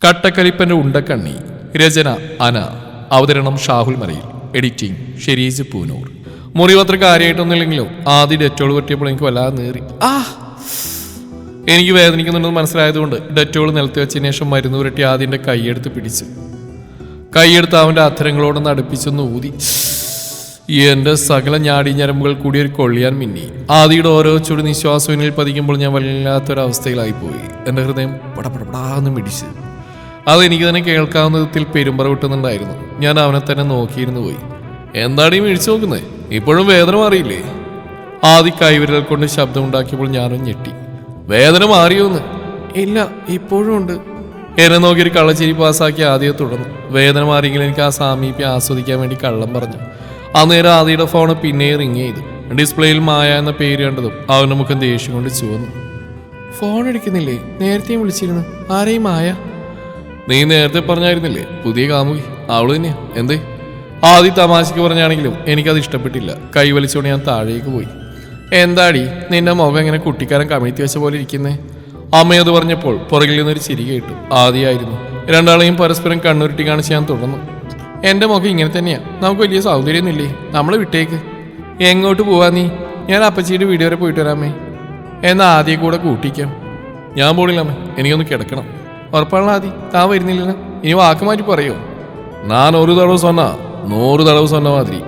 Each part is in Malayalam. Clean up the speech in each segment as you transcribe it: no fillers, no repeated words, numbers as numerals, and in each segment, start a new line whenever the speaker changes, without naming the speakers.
കട്ടക്കരിപ്പൻ്റെ ഉണ്ടക്കണ്ണി. രചന അന. അവതരണം ഷാഹുൽ മറയിൽ. എഡിറ്റിംഗ് ഷെരീസ് പൂനൂർ. മുറിവത്ര കാര്യമായിട്ടൊന്നുമില്ലെങ്കിലും ആദ്യം ഡെറ്റോൾ പറ്റിയപ്പോൾ എനിക്ക് വല്ലാതെ നേറി. എനിക്ക് വേദനിക്കുന്നുണ്ടെന്ന് മനസ്സിലായതുകൊണ്ട് ഡെറ്റോൾ നിലത്ത് വെച്ചതിന് ശേഷം മരുന്ന് പുരട്ടി ആദ്യൻ്റെ കൈയെടുത്ത് പിടിച്ച് അവൻ്റെ അധരങ്ങളോടൊന്ന് അടുപ്പിച്ചൊന്ന് ഊതി. എൻ്റെ സകല ഞാടി ഞരമ്പുകൾ കൂടി ഒരു കൊള്ളിയാൻ മിന്നി. ആദിയുടെ ഓരോ ചുടി നിശ്വാസവിനിൽ പതിക്കുമ്പോൾ ഞാൻ വല്ലാത്തൊരവസ്ഥയിലായിപ്പോയി. എൻ്റെ ഹൃദയം പടപടപടാന്ന് മിടിച്ച്. അതെനിക്ക് തന്നെ കേൾക്കാവുന്ന വിധത്തിൽ പെരുമ്പറ വിട്ടുന്നുണ്ടായിരുന്നു. ഞാൻ അവനെ തന്നെ നോക്കിയിരുന്നു പോയി. എന്താണ് ഈ മിഴിച്ചു നോക്കുന്നത്? ഇപ്പോഴും വേദന മാറിയില്ലേ? ആദി കൈവിരൽ കൊണ്ട് ശബ്ദമുണ്ടാക്കിയപ്പോൾ ഞാനും ഞെട്ടി. വേദന മാറിയോന്ന്? ഇല്ല, ഇപ്പോഴും ഉണ്ട്. എന്നെ നോക്കിയൊരു കള്ളച്ചിരി പാസ്സാക്കി ആദ്യം തുടർന്നു. വേദന മാറിയെങ്കിലും എനിക്ക് ആ സാമീപ്യം ആസ്വദിക്കാൻ വേണ്ടി കള്ളം പറഞ്ഞു. അന്നേരം ആദിയുടെ ഫോണ് പിന്നെ റിങ് ചെയ്തു. ഡിസ്പ്ലേയിൽ മായ എന്ന പേര് കണ്ടതും അവൻ്റെ മുഖം ദേഷ്യം കൊണ്ട് ചുവന്നു. ഫോൺ എടുക്കുന്നില്ലേ? നേരത്തെയും വിളിച്ചിരുന്നു. ആരെയും മായ? നീ നേരത്തെ പറഞ്ഞായിരുന്നില്ലേ പുതിയ കാമുകി, അവള് തന്നെയാ. എന്തേ? ആദി തമാശക്ക് പറഞ്ഞാണെങ്കിലും എനിക്കത് ഇഷ്ടപ്പെട്ടില്ല. കൈ വലിച്ചുകൊണ്ട് ഞാൻ താഴേക്ക് പോയി. എന്താടി നിന്റെ മുഖം ഇങ്ങനെ കുട്ടിക്കാരൻ കമിഴ്ത്തി വെച്ച പോലെ ഇരിക്കുന്നേ? അമ്മയത് പറഞ്ഞപ്പോൾ പുറകിൽ നിന്നൊരു ചിരി കേട്ടു. ആദിയായിരുന്നു. രണ്ടാളെയും പരസ്പരം കണ്ണുരുട്ടി കാണിച്ച് ഞാൻ തുടർന്നു. എൻ്റെ മുഖം ഇങ്ങനെ തന്നെയാ. നമുക്ക് വലിയ സൗകര്യമൊന്നുമില്ലേ? നമ്മളെ വിട്ടേക്ക്. എങ്ങോട്ട് പോവാ നീ? ഞാൻ അപ്പച്ചിയുടെ വീട് വരെ പോയിട്ട് വരാമേ. എന്നാൽ ആദ്യം കൂടെ കൂട്ടിക്കാം. ഞാൻ പോണില്ലമ്മേ, എനിക്കൊന്ന് കിടക്കണം. ഉറപ്പാണല്ലോ ആദി? താൻ വരുന്നില്ലല്ലോ. ഇനി വാക്ക് മാറ്റി പറയോ? ഞാൻ ഒരു തടവ് സൊന്ന 100 തടവ് സൊന്ന മാതിരി.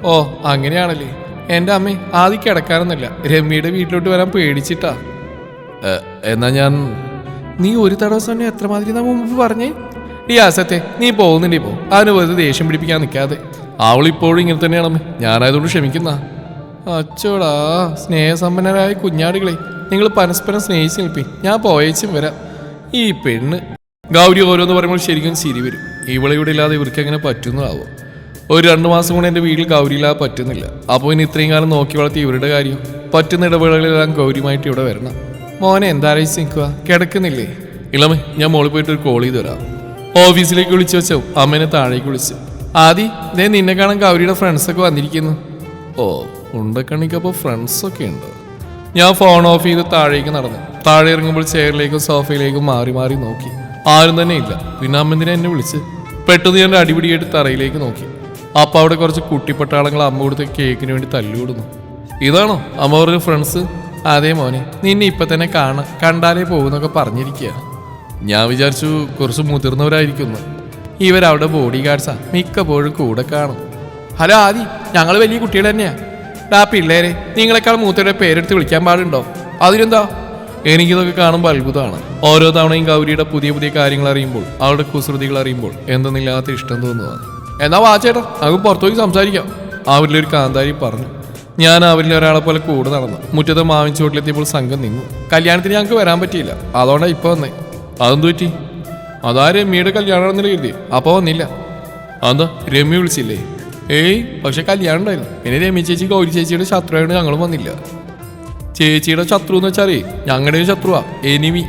ഓ അങ്ങനെയാണല്ലേ. എൻ്റെ അമ്മേ ആദി കിടക്കാറൊന്നുമില്ല. രമ്യയുടെ വീട്ടിലോട്ട് വരാൻ പേടിച്ചിട്ടാ. എന്നാ ഞാൻ... നീ ഒരു തടവ് സൊന്ന എത്ര മാതിരി നാ മുമ്പ് പറഞ്ഞേ? ഈ ആസത്തെ നീ പോകുന്നുണ്ടേ പോ. അവന് വെറുതെ ദേഷ്യം പിടിപ്പിക്കാൻ നിൽക്കാതെ. അവളിപ്പോഴും ഇങ്ങനെ തന്നെയാണമ്മേ. ഞാനായതുകൊണ്ട് ക്ഷമിക്കുന്ന. അച്ചോടാ സ്നേഹസമ്പന്നരായ കുഞ്ഞാടുകളെ, നിങ്ങൾ പരസ്പരം സ്നേഹിച്ച് നിൽപ്പി. ഞാൻ പോയേച്ചും വരാം. ഈ പെണ്ണ് ഗൗരി ഓരോന്ന് പറയുമ്പോൾ ശരിക്കും ചിരി വരും. ഇവളെ ഇവിടെ ഇല്ലാതെ ഇവർക്ക് എങ്ങനെ പറ്റുന്നതാവും? ഒരു 2 മാസം കൊണ്ട് എൻ്റെ വീട്ടിൽ ഗൗരി ഇല്ലാതെ പറ്റുന്നില്ല. അപ്പോൾ ഇനി ഇത്രയും കാലം നോക്കി വളർത്തി ഇവരുടെ കാര്യം. പറ്റുന്ന ഇടവേളകളിലെല്ലാം ഗൗരിയുമായിട്ട് ഇവിടെ വരണം. മോനെ എന്താലോചിച്ച് നിൽക്കുക? കിടക്കുന്നില്ലേ? ഇളമേ, ഞാൻ മോളിൽ പോയിട്ട് ഒരു കോൾ ചെയ്ത് വരാം. ഓഫീസിലേക്ക് വിളിച്ചു വെച്ചോ അമ്മേനെ താഴേക്ക് വിളിച്ചു. ആദി ദേ നിന്നെ കാണാൻ ഗൗരിയുടെ ഫ്രണ്ട്സൊക്കെ വന്നിരിക്കുന്നു. ഓ ഉണ്ടക്കണ്ണിക്കപ്പോൾ ഫ്രണ്ട്സൊക്കെ ഉണ്ട്. ഞാൻ ഫോൺ ഓഫ് ചെയ്ത് താഴേക്ക് നടന്നു. താഴെ ഇറങ്ങുമ്പോൾ ചെയറിലേക്കും സോഫയിലേക്കും മാറി മാറി നോക്കി. ആരും തന്നെ ഇല്ല. പിന്നെ അമ്മന്തിനെ എന്നെ വിളിച്ച്. പെട്ടെന്ന് ഞാൻ അടിപിടിയായിട്ട് തറയിലേക്ക് നോക്കി. അപ്പം അവിടെ കുറച്ച് കുട്ടിപ്പട്ടാളങ്ങൾ അമ്മ കൊടുത്ത് കേക്കിന് വേണ്ടി തല്ലുകൂടുന്നു. ഇതാണോ അമ്മ പറഞ്ഞ ഫ്രണ്ട്സ്? അതേ മോനെ, നിന്നെ ഇപ്പം തന്നെ കണ്ടാലേ പോകുന്നൊക്കെ പറഞ്ഞിരിക്കുക. ഞാൻ വിചാരിച്ചു കുറച്ച് മുതിർന്നവരായിരിക്കുന്നു. ഇവരവിടെ ബോഡി ഗാർഡ്സാ, മിക്കപ്പോഴും കൂടെ കാണും. ഹലോ ആദി, ഞങ്ങൾ വലിയ കുട്ടികൾ തന്നെയാ. ഡാ പിള്ളേരെ, നിങ്ങളെക്കാൾ മൂത്തവരുടെ പേരെടുത്ത് വിളിക്കാൻ പാടുണ്ടോ? അതിനെന്താ? എനിക്കിതൊക്കെ കാണുമ്പോൾ അത്ഭുതമാണ്. ഓരോ തവണയും ഗൗരിയുടെ പുതിയ പുതിയ കാര്യങ്ങൾ അറിയുമ്പോൾ, അവളുടെ കുസൃതികൾ അറിയുമ്പോൾ എന്തെന്നില്ലാത്ത ഇഷ്ടം തോന്നുന്നതാണ്. എന്നാ വാച്ചേട്ടാ, നമുക്ക് പുറത്തുപോയി സംസാരിക്കാം, അവരിലൊരു കാന്താരി പറഞ്ഞു. ഞാൻ അവരിൽ ഒരാളെ പോലെ കൂടെ നടന്നു. മുറ്റത്ത് മാവിൻ ചുവട്ടിലെത്തിയപ്പോൾ സംഘം നിന്നു. കല്യാണത്തിന് ഞങ്ങൾക്ക് വരാൻ പറ്റിയില്ല, അതുകൊണ്ടാണ് ഇപ്പോൾ വന്നേ. അതെന്തു പറ്റി? അതാ രമ്യയുടെ കല്യാണമെന്ന് കരുതി, അപ്പോൾ വന്നില്ല. അതെന്താ രമ്യ വിളിച്ചില്ലേ? ഏയ്, പക്ഷെ കല്യാണം ഉണ്ടായിരുന്നു. പിന്നെ രമ്യ ചേച്ചി ഗൗരി ചേച്ചിയുടെ ശത്രുവായിട്ട് ഞങ്ങളും വന്നില്ല. ചേച്ചിയുടെ ശത്രു എന്ന് വെച്ചാലേ ഞങ്ങളുടെ ശത്രുവാ എനിമി.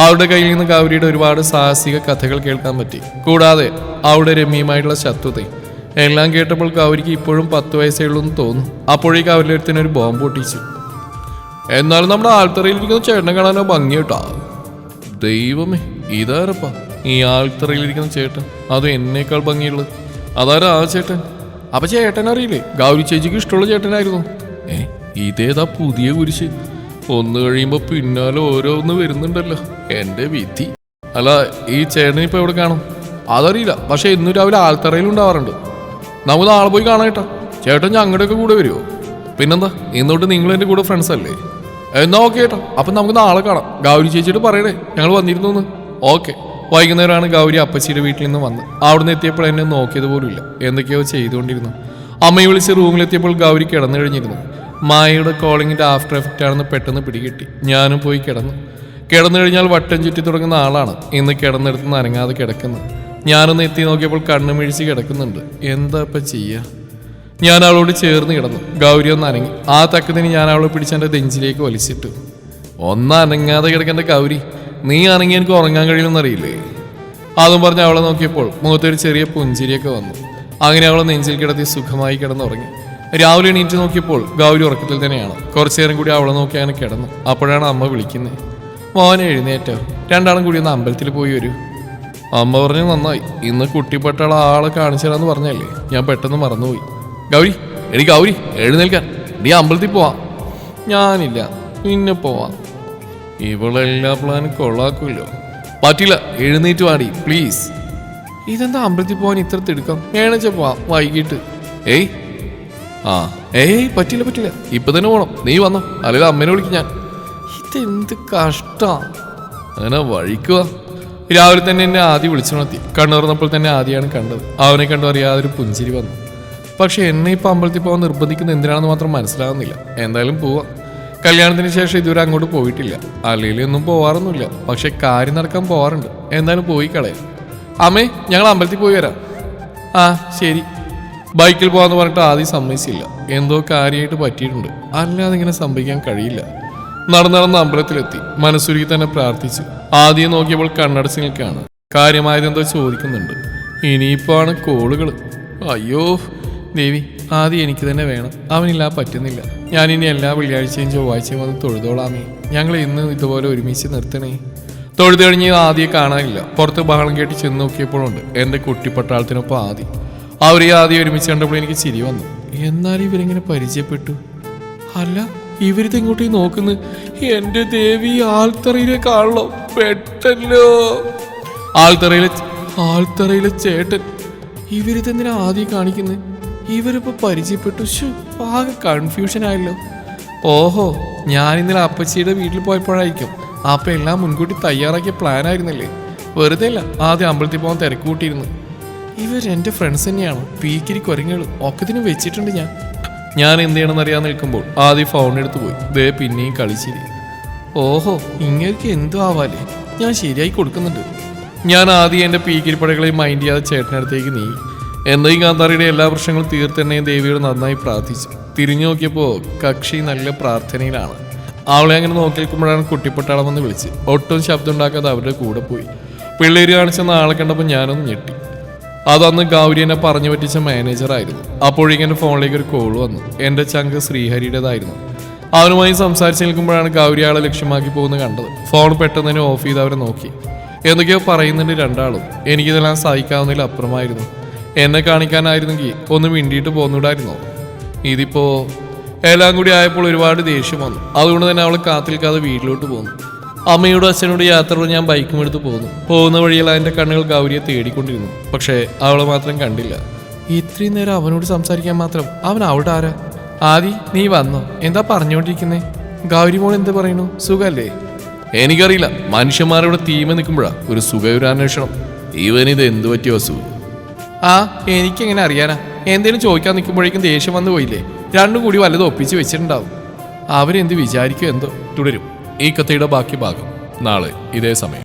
അവരുടെ കയ്യിൽ നിന്ന് ഗൗരിയുടെ ഒരുപാട് സാഹസിക കഥകൾ കേൾക്കാൻ പറ്റി. കൂടാതെ അവരുടെ രമ്യയുമായിട്ടുള്ള ശത്രുതയും എല്ലാം കേട്ടപ്പോൾ ഗൗരിക്ക് ഇപ്പോഴും 10 വയസ്സേ ഉള്ളൂ എന്ന് തോന്നുന്നു. അപ്പോഴേക്ക് അവരുടെ അടുത്ത് ഒരു ബോംബ് പൊട്ടിച്ചു. എന്നാലും നമ്മുടെ ആൾത്തറയിലിരിക്കുന്ന ചേട്ടനെ കാണാനോ ഭംഗി കേട്ടാ. ദൈവമേ, ഇതാരപ്പാ ഈ ആൾത്തറയിലിരിക്കുന്ന ചേട്ടൻ? അതും എന്നേക്കാൾ ഭംഗിയുള്ളത്. അതാരാ ആ ചേട്ടൻ? അപ്പൊ ചേട്ടൻ അറിയില്ലേ? ഗൗരി ചേച്ചിക്ക് ഇഷ്ടമുള്ള ചേട്ടനായിരുന്നു. ഇതേതാ പുതിയ കുരിശ്? ഒന്ന് കഴിയുമ്പോ പിന്നാലെ ഓരോന്ന് വരുന്നുണ്ടല്ലോ. എന്റെ വിധി. അല്ല, ഈ ചേട്ടൻ ഇപ്പൊ എവിടെ കാണും? അതറിയില്ല, പക്ഷെ ഇന്നും രാവിലെ ആൾത്തറയിൽ ഉണ്ടാവാറുണ്ട്. നമുക്ക് നാളെ പോയി കാണാം കേട്ടോ. ചേട്ടൻ ഞങ്ങളുടെയൊക്കെ കൂടെ വരുമോ? പിന്നെന്താ, ഇന്നോട്ട് നിങ്ങൾ എൻ്റെ കൂടെ ഫ്രണ്ട്സ് അല്ലേ? എന്നാ ഓക്കെ കേട്ടോ, അപ്പം നമുക്ക് നാളെ കാണാം. ഗൗരി ചേച്ചിയോട് പറയണേ ഞങ്ങൾ വന്നിരുന്നു. ഓക്കെ. വൈകുന്നേരമാണ് ഗൗരി അപ്പച്ചിയുടെ വീട്ടിൽ നിന്ന് വന്ന്. അവിടുന്ന് എത്തിയപ്പോൾ എന്നെ നോക്കിയത് പോലുമില്ല. എന്തൊക്കെയോ ചെയ്തുകൊണ്ടിരുന്നു. അമ്മയെ വിളിച്ച് റൂമിലെത്തിയപ്പോൾ ഗൗരി കിടന്നു കഴിഞ്ഞിരുന്നു. മായയുടെ കോളിങ്ങിൻ്റെ ആഫ്റ്റർ എഫക്റ്റ് ആണെന്ന് പെട്ടെന്ന് പിടികിട്ടി. ഞാനും പോയി കിടന്നു കഴിഞ്ഞാൽ വട്ടം ചുറ്റി തുടങ്ങുന്ന ആളാണ് ഇന്ന് കിടന്നെടുത്ത് നനങ്ങാതെ കിടക്കുന്നത്. ഞാനൊന്ന് എത്തി നോക്കിയപ്പോൾ കണ്ണു മിഴിച്ച് കിടക്കുന്നുണ്ട്. എന്താ ഇപ്പം ചെയ്യുക? ഞാൻ അവളോട് ചേർന്ന് കിടന്നു. ഗൗരി ഒന്ന് അനങ്ങി. ആ തക്കത്തിന് ഞാൻ അവളെ പിടിച്ച് എൻ്റെ നെഞ്ചിലേക്ക് വലിച്ചിട്ടു. ഒന്ന് അനങ്ങാതെ കിടക്കേണ്ട ഗൗരി, നീ അനങ്ങി എനിക്ക് ഉറങ്ങാൻ കഴിയുമെന്നറിയില്ലേ? അതും പറഞ്ഞ് അവളെ നോക്കിയപ്പോൾ മുഖത്തൊരു ചെറിയ പുഞ്ചിരിയൊക്കെ വന്നു. അങ്ങനെ അവളെ നെഞ്ചിൽ കിടത്തി സുഖമായി കിടന്നുറങ്ങി. രാവിലെ എണീറ്റ് നോക്കിയപ്പോൾ ഗൗരി ഉറക്കത്തിൽ തന്നെയാണ്. കുറച്ചു നേരം കൂടി അവളെ നോക്കി അങ്ങനെ കിടന്നു. അപ്പോഴാണ് അമ്മ വിളിക്കുന്നത്. മോനെ എഴുന്നേറ്റോ, രണ്ടാളും കൂടി ഒന്ന് അമ്പലത്തിൽ പോയി വരൂ. അമ്മ പറഞ്ഞു നന്നായി. ഇന്ന് കുട്ടിപ്പട്ടാള ആളെ കാണിച്ചു തരാന്ന് പറഞ്ഞല്ലേ, ഞാൻ പെട്ടെന്ന് മറന്നുപോയി. ഗൗരി, എടി ഗൗരി, എഴുന്നേൽക്കാൻ. നീ അമ്പലത്തിൽ പോവാം. ഞാനില്ല, പിന്നെ പോവാം. ഇവളെല്ലാ പ്ലാനും കൊള്ളാക്കുമല്ലോ. പറ്റില്ല, എഴുന്നേറ്റ് വാടി പ്ലീസ്. ഇതെന്താ അമ്പലത്തിൽ പോവാൻ ഇത്ര തിടുക്കം? വേണച്ച പോവാം വൈകിട്ട്. പറ്റില്ല, ഇപ്പൊ തന്നെ പോണം. നീ വന്നോ, അല്ലെങ്കിൽ അമ്മേനെ വിളിക്കും ഞാൻ. ഇതെന്ത് കഷ്ടാ. അങ്ങനെ വഴിക്കുക. രാവിലെ തന്നെ എന്നെ ആദ്യം വിളിച്ചുണർത്തി. കണ്ണുറന്നപ്പോൾ തന്നെ ആദ്യമാണ് കണ്ടത്. അവനെ കണ്ടു അറിയാതൊരു പുഞ്ചിരി വന്നു. പക്ഷെ എന്നെ ഇപ്പൊ അമ്പലത്തിൽ പോകാൻ നിർബന്ധിക്കുന്നത് എന്തിനാണെന്ന് മാത്രം മനസ്സിലാകുന്നില്ല. എന്തായാലും പോവാം. കല്യാണത്തിന് ശേഷം ഇതുവരെ അങ്ങോട്ട് പോയിട്ടില്ല. അല്ലെങ്കിൽ ഒന്നും പോവാറൊന്നുമില്ല. പക്ഷെ കാര്യം നടക്കാൻ പോവാറുണ്ട്. എന്തായാലും പോയി കളയാം. അമ്മേ, ഞങ്ങൾ അമ്പലത്തിൽ പോയി വരാം. ശരി. ബൈക്കിൽ പോകാന്ന് പറഞ്ഞിട്ട് ആദ്യം സമ്മതിച്ചില്ല. എന്തോ കാര്യമായിട്ട് പറ്റിയിട്ടുണ്ട്, അല്ലാതെ ഇങ്ങനെ സംഭവിക്കാൻ കഴിയില്ല. നടന്ന് അമ്പലത്തിലെത്തി. മനസ്സുരുക്കി തന്നെ പ്രാർത്ഥിച്ചു. ആദ്യം നോക്കിയപ്പോൾ കണ്ണടച്ച് നിൽക്കുകയാണ്. കാര്യമായതെന്തോ ചോദിക്കുന്നുണ്ട്. ഇനിയിപ്പോ ആണ് കോളുകൾ. അയ്യോ ദേവി, ആദ്യം എനിക്ക് തന്നെ വേണം. അവനില്ലാ പറ്റുന്നില്ല. ഞാനിനി എല്ലാ വെള്ളിയാഴ്ചയും ചൊവ്വാഴ്ചയും വന്ന് തൊഴുതോളാമേ. ഞങ്ങൾ ഇന്ന് ഇതുപോലെ ഒരുമിച്ച് നിർത്തണേ. തൊഴുതു കഴിഞ്ഞ് ആദ്യം കാണാനില്ല. പുറത്ത് ബഹളം കേട്ട് ചെന്ന് നോക്കിയപ്പോഴുണ്ട് എൻ്റെ കുട്ടിപ്പട്ടാളത്തിനൊപ്പം ആദ്യം. അവരെ ആദ്യം ഒരുമിച്ച് കണ്ടപ്പോൾ എനിക്ക് ചിരി വന്നു. എന്നാലും ഇവരിങ്ങനെ പരിചയപ്പെട്ടു. അല്ല, ഇവരിത് ഇങ്ങോട്ടേ നോക്കുന്നു. എന്റെ ദേവി, ആൽത്തറയിലേക്കാണല്ലോ. പെട്ടല്ലോ. ആൽത്തറയിലെ ചേട്ടൻ. ഇവരിതെന്തിനാ ആദ്യം കാണിക്കുന്നത്? ഇവരിപ്പോ പരിചയപ്പെട്ടു. ആകെ കൺഫ്യൂഷൻ ആയല്ലോ. ഓഹോ, ഞാൻ ഇന്നലെ അപ്പച്ചിയുടെ വീട്ടിൽ പോയപ്പോഴായിരിക്കും. അപ്പൊ എല്ലാം മുൻകൂട്ടി തയ്യാറാക്കിയ പ്ലാൻ ആയിരുന്നല്ലേ. വെറുതെ അല്ല ആദ്യം അമ്പലത്തിൽ പോകാൻ തിരക്ക് കൂട്ടിയിരുന്നു. ഇവരെന്റെ ഫ്രണ്ട്സ് തന്നെയാണോ? പീക്കിരി കുരങ്ങുകൾ ഒക്കത്തിനും വെച്ചിട്ടുണ്ട്. ഞാൻ എന്ത് ചെയ്യണമെന്ന് അറിയാൻ നിൽക്കുമ്പോൾ ആദ്യം ഫോൺ എടുത്ത് പോയി. ദേ പിന്നെയും കളിച്ചിരി. ഓഹോ, ഇങ്ങേർക്ക് എന്തോ ആവാലേ. ഞാൻ ശരിയായി കൊടുക്കുന്നുണ്ട്. ഞാൻ ആദ്യം എൻ്റെ പീക്കിരിപ്പടകളെയും മൈൻഡ് ചെയ്യാതെ ചേട്ടനടുത്തേക്ക് നീങ്ങി. എന്തെങ്കിലും കാന്താറിയുടെ എല്ലാ പ്രശ്നങ്ങളും തീർത്തെന്നെയും ദേവിയോട് നന്നായി പ്രാർത്ഥിച്ചു. തിരിഞ്ഞു നോക്കിയപ്പോൾ കക്ഷി നല്ല പ്രാർത്ഥനയിലാണ്. അവളെ അങ്ങനെ നോക്കി നിൽക്കുമ്പോഴാണ് കുട്ടിപ്പട്ടാളമെന്ന് വിളിച്ച്. ഒട്ടും ശബ്ദം ഉണ്ടാക്കാതെ അവരുടെ കൂടെ പോയി. പിള്ളേര് കാണിച്ചെന്ന ആളെ കണ്ടപ്പോൾ ഞാനൊന്ന് ഞെട്ടി. അതന്ന് ഗൗരി എന്നെ പറഞ്ഞു പറ്റിച്ച മാനേജറായിരുന്നു. അപ്പോഴേക്കും എൻ്റെ ഫോണിലേക്ക് ഒരു കോൾ വന്നു. എൻ്റെ ചങ്ക് ശ്രീഹരിയുടേതായിരുന്നു. അവനുമായി സംസാരിച്ച് നിൽക്കുമ്പോഴാണ് ഗൗരി ആളെ ലക്ഷ്യമാക്കി പോകുന്നത് കണ്ടത്. ഫോൺ പെട്ടെന്ന് തന്നെ ഓഫ് ചെയ്ത് അവരെ നോക്കി. എന്തൊക്കെയോ പറയുന്നുണ്ട് രണ്ടാളും. എനിക്കിതെല്ലാം സഹിക്കാവുന്നതിൽ അപ്പുറമായിരുന്നു. എന്നെ കാണിക്കാനായിരുന്നെങ്കിൽ ഒന്ന് മിണ്ടിയിട്ട് പോന്നൂടായിരുന്നോ? ഇതിപ്പോ എല്ലാം കൂടി ആയപ്പോൾ ഒരുപാട് ദേഷ്യം വന്നു. അതുകൊണ്ട് തന്നെ അവളെ കാത്തിൽക്കാതെ വീട്ടിലോട്ട് പോന്നു. അമ്മയോടും അച്ഛനോടും യാത്രയോട് ഞാൻ ബൈക്കും എടുത്ത് പോന്നു. പോകുന്ന വഴിയിൽ എൻ്റെ കണ്ണുകൾ ഗൗരിയെ തേടിക്കൊണ്ടിരുന്നു. പക്ഷേ അവളെ മാത്രം കണ്ടില്ല. ഇത്രയും നേരം അവനോട് സംസാരിക്കാൻ മാത്രം അവൻ അവിടെ ആരാ? ആദി, നീ വന്നോ? എന്താ പറഞ്ഞുകൊണ്ടിരിക്കുന്നേ? ഗൗരി മോൾ എന്ത് പറയുന്നു? സുഖല്ലേ? എനിക്കറിയില്ല. മനുഷ്യന്മാരോട് തീമ നിൽക്കുമ്പോഴാ ഒരു സുഖവിവരാന്വേഷണം. ഇവനിത് എന്ത് പറ്റിയ അസുഖം? എനിക്കെങ്ങനെ അറിയാനാ? എന്തേലും ചോദിക്കാൻ നിൽക്കുമ്പോഴേക്കും ദേഷ്യം വന്നു പോയില്ലേ? രണ്ടും കൂടി വല്ലതും ഒപ്പിച്ച് വെച്ചിട്ടുണ്ടാവും. അവരെന്ത് വിചാരിക്കും എന്തോ. തുടരും ഈ കഥയുടെ ബാക്കി ഭാഗം നാളെ ഇതേ സമയം.